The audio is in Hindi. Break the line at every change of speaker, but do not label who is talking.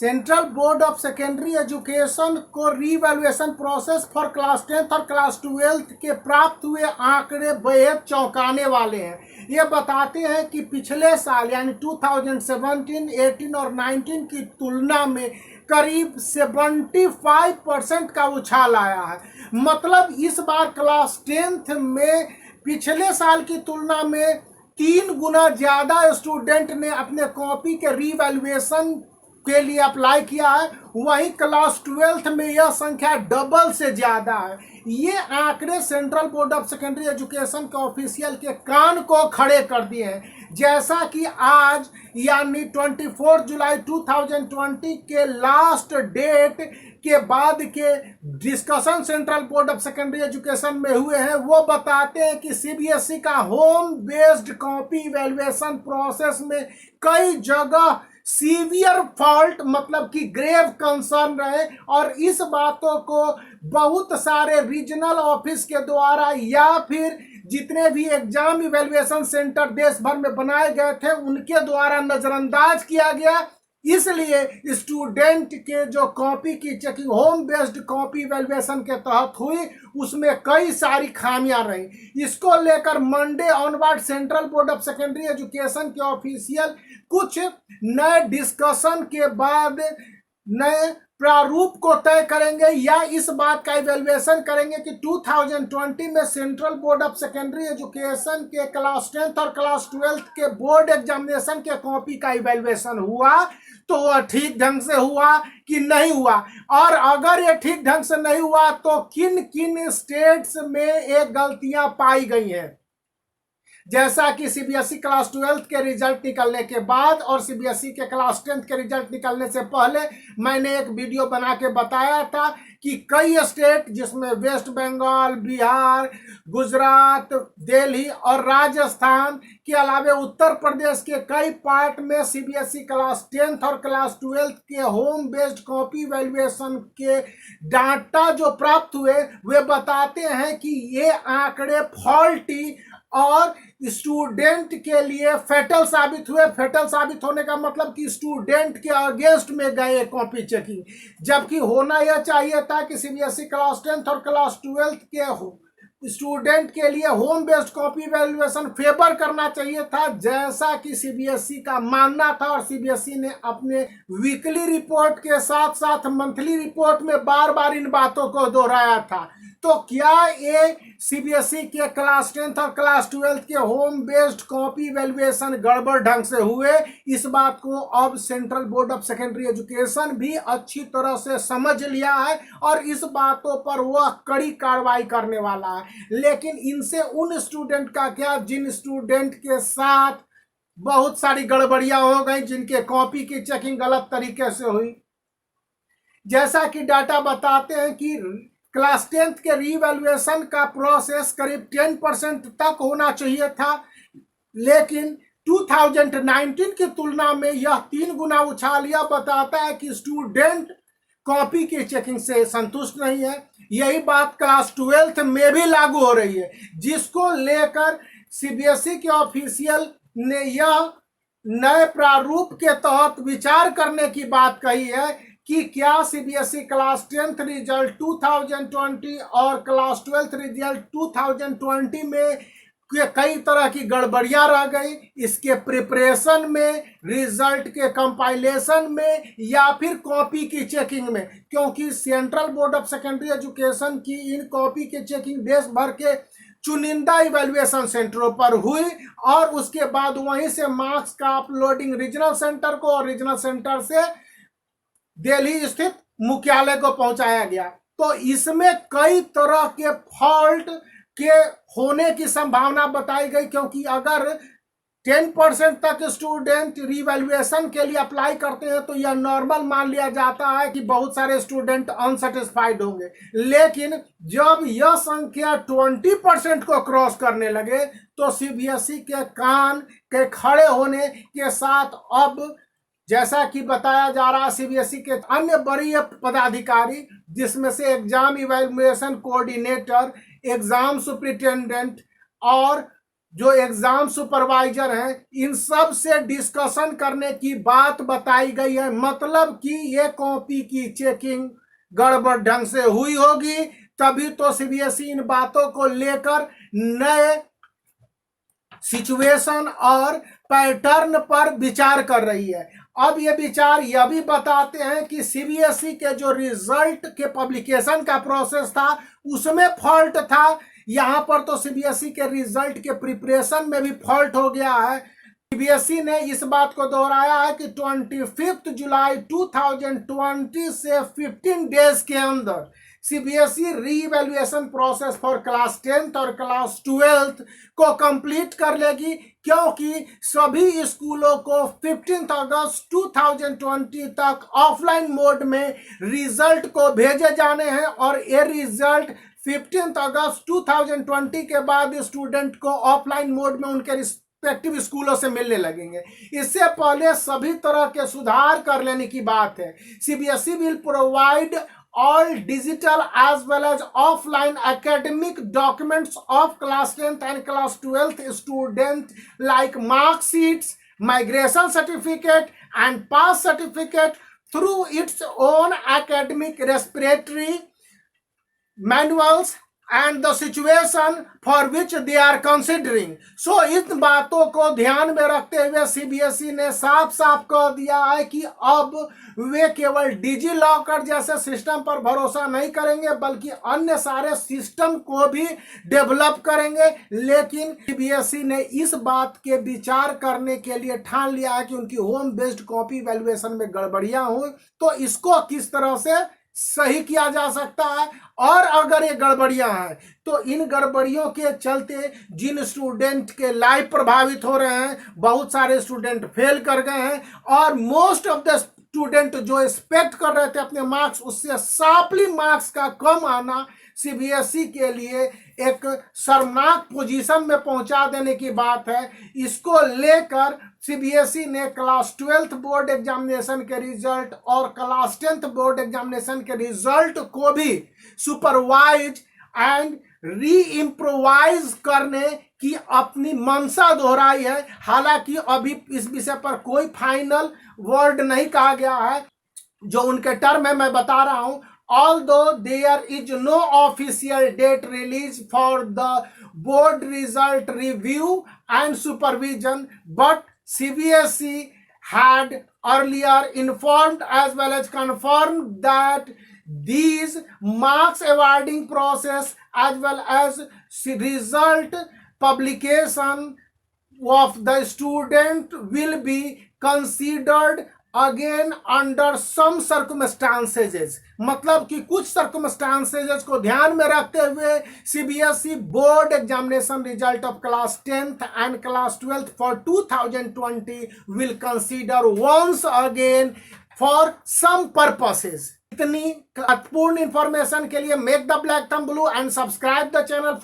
Central board of secondary education को revaluation process for class 10th और क्लास 12th के प्राप्त हुए आंकड़े बेहद चौंकाने वाले हैं। ये बताते हैं कि पिछले साल यानी 2017, 18 और 19 की तुलना में करीब 75% का उछाल आया है। मतलब इस बार क्लास 10th में पिछले साल की तुलना में 3 गुना ज़्यादा स्टूडेंट ने अपने कॉपी के रीवैल्यूएशन के लिए अप्लाई किया है। वहीं क्लास 12th में यह संख्या डबल से ज़्यादा है। ये आंकड़े central board of secondary education के ऑफिशियल के कान को खड़े कर दिए हैं। जैसा कि आज यानी 24 जुलाई 2020 के लास्ट डेट के बाद के discussion central board of secondary education में हुए हैं, वो बताते हैं कि सीबीएसई का home based copy evaluation process में कई जगह सीवियर फॉल्ट मतलब कि ग्रेव कंसर्न रहे और इस बातों को बहुत सारे रीजनल ऑफिस के द्वारा या फिर जितने भी एग्जाम इवैल्यूएशन सेंटर देश भर में बनाए गए थे उनके द्वारा नजरअंदाज किया गया। इसलिए स्टूडेंट के जो कॉपी की checking home based copy evaluation के तहत हुई उसमें कई सारी खामियां रही। इसको लेकर Monday onward central board of secondary education के ऑफिशियल कुछ नए डिस्कशन के बाद नए प्रारूप को तय करेंगे या इस बात का इवैल्यूएशन करेंगे कि 2020 में central board of secondary education के क्लास 10th और क्लास 12th के बोर्ड एग्जामिनेशन के कॉपी का इवैल्यूएशन हुआ तो वह ठीक ढंग से हुआ कि नहीं हुआ, और अगर ये ठीक ढंग से नहीं हुआ तो किन किन स्टेट्स में ये गलतियां पाई गई हैं। जैसा कि सीबीएसई क्लास 12th के रिजल्ट निकलने के बाद और सीबीएसई के क्लास 10th के रिजल्ट निकलने से पहले मैंने एक वीडियो बना के बताया था कि कई स्टेट जिसमें वेस्ट बंगाल, बिहार, गुजरात, दिल्ली और राजस्थान के अलावे उत्तर प्रदेश के कई पार्ट में सीबीएसई क्लास 10th और क्लास 12th के होम बेस्ड कॉपी वैल्यूएशन के डाटा जो प्राप्त हुए वे बताते हैं कि ये आंकड़े फॉल्टी और स्टूडेंट के लिए फेटल साबित हुए। फेटल साबित होने का मतलब कि स्टूडेंट के अगेंस्ट में गए कॉपी चेकिंग, जबकि होना यह चाहिए था कि सीबीएसई क्लास 10th और क्लास 12th के स्टूडेंट के लिए home based copy valuation favour करना चाहिए था, जैसा कि सीबीएसई का मानना था। और सीबीएसई ने अपने वीकली रिपोर्ट के साथ साथ मंथली रिपोर्ट में बार बार इन बातों को दोहराया था। तो क्या ये सीबीएसई के क्लास 10th और क्लास 12th के होम बेस्ड कॉपी वैल्यूएशन गड़बड़ ढंग से हुए? इस बात को अब central board of secondary education भी अच्छी तरह से समझ लिया है और इस बातों पर वह कड़ी कार्रवाई करने वाला है। लेकिन इनसे उन स्टूडेंट का क्या जिन स्टूडेंट के साथ बहुत सारी गड़बड़ियां हो गई, जिनके कॉपी की चेकिंग गलत तरीके से हुई। जैसा कि डाटा बताते हैं कि क्लास 10th के रीवैल्यूएशन का प्रोसेस करीब 10% तक होना चाहिए था, लेकिन 2019 की तुलना में यह 3 गुना उछाल। यह बताता है कि स्टूडेंट कॉपी की चेकिंग से संतुष्ट नहीं है। यही बात क्लास 12th में भी लागू हो रही है, जिसको लेकर सीबीएसई के ऑफिशियल ने यह नए प्रारूप के तहत विचार करने की बात कही है कि क्या सीबीएसई क्लास 10th रिजल्ट 2020 और क्लास 12th रिजल्ट 2020 में कई तरह की गड़बड़ियां रह गई, इसके प्रिपरेशन में, रिजल्ट के कंपाइलेशन में या फिर कॉपी की चेकिंग में। क्योंकि central board of secondary education की इन कॉपी की चेकिंग देश भर के चुनिंदा इवैल्यूएशन सेंटरों पर हुई और उसके बाद वहीं से मार्क्स का अपलोडिंग रीजनल सेंटर को और रीजनल सेंटर से दिल्ली स्थित मुख्यालय को पहुंचाया गया। तो इसमें कई तरह के फॉल्ट के होने की संभावना बताई गई, क्योंकि अगर 10% तक स्टूडेंट रिवैल्यूएशन के लिए अप्लाई करते हैं तो यह नॉर्मल मान लिया जाता है कि बहुत सारे स्टूडेंट अनसेटिस्फाइड होंगे। लेकिन जब यह संख्या 20% को क्रॉस करने लगे तो सीबीएसई के कान के खड़े होने के साथ अब जैसा कि बताया जा रहा, सीबीएसई के अन्य वरीय पदाधिकारी जिसमें से exam evaluation coordinator, exam superintendent और जो एग्जाम सुपरवाइजर हैं, इन सब से डिस्कशन करने की बात बताई गई है। मतलब कि ये कॉपी की चेकिंग गड़बड़ ढंग से हुई होगी, तभी तो सीबीएसई इन बातों को लेकर नए सिचुएशन और पैटर्न पर विचार कर रही है। अब ये विचार यह भी बताते हैं कि सीबीएसई के जो रिजल्ट के पब्लिकेशन का प्रोसेस था उसमें फॉल्ट था। यहां पर तो सीबीएसई के रिजल्ट के प्रिपरेशन में भी फॉल्ट हो गया है। सीबीएसई ने इस बात को दोहराया है कि 25 जुलाई 2020 से 15 डेज के अंदर CBSE revaluation process for class 10th और क्लास 12th को कंप्लीट कर लेगी, क्योंकि सभी स्कूलों को 15 अगस्त 2020 तक ऑफलाइन मोड में रिजल्ट को भेजे जाने हैं और ये रिजल्ट 15 अगस्त 2020 के बाद स्टूडेंट को ऑफलाइन मोड में उनके रिस्पेक्टिव स्कूलों से मिलने लगेंगे। इससे पहले सभी तरह के सुधार कर लेने की बात है। CBSE will provide all digital as well as offline academic documents of class 10th and class 12th student like mark sheets, migration certificate and pass certificate through its own academic respiratory manuals and the situation for which they are considering. So इन बातों को ध्यान में रखते हुए सीबीएसई ने साफ साफ कह दिया है कि अब वे केवल डिजी लॉकर जैसे सिस्टम पर भरोसा नहीं करेंगे बल्कि अन्य सारे सिस्टम को भी डेवलप करेंगे। लेकिन सीबीएसई ने इस बात के विचार करने के लिए ठान लिया है कि उनकी होम बेस्ड कॉपी वैल्यूएशन में गड़बड़ियां हुई तो इसको किस तरह से सही किया जा सकता है, और अगर ये गड़बड़ियां हैं तो इन गड़बड़ियों के चलते जिन स्टूडेंट के लाइफ प्रभावित हो रहे हैं, बहुत सारे स्टूडेंट फेल कर गए हैं और मोस्ट ऑफ द स्टूडेंट जो एक्सपेक्ट कर रहे थे अपने मार्क्स उससे शार्पली मार्क्स का कम आना सीबीएसई के लिए एक शर्मनाक पोजीशन में पहुंचा देने की बात है। इसको लेकर सीबीएसई ने क्लास 12th बोर्ड एग्जामिनेशन के रिजल्ट और क्लास 10th बोर्ड एग्जामिनेशन के रिजल्ट को भी सुपरवाइज एंड री इम्प्रोवाइज करने की अपनी मंशा दोहराई है। हालांकि अभी इस विषय पर कोई फाइनल वर्ड नहीं कहा गया है, जो उनके टर्म है मैं बता रहा हूं। Although there is no official date release for the board result review and supervision, but CBSE had earlier informed as well as confirmed that these marks awarding process as well as result publication of the student will be considered again under some circumstances. मतलब कि कुछ सर्कमस्टांसेज को ध्यान में रखते हुए CBSE board examination result of class 10th and class 12th for 2020 will consider once again for some purposes. इतनी महत्वपूर्ण इंफॉर्मेशन के लिए make the black thumb blue and subscribe the channel.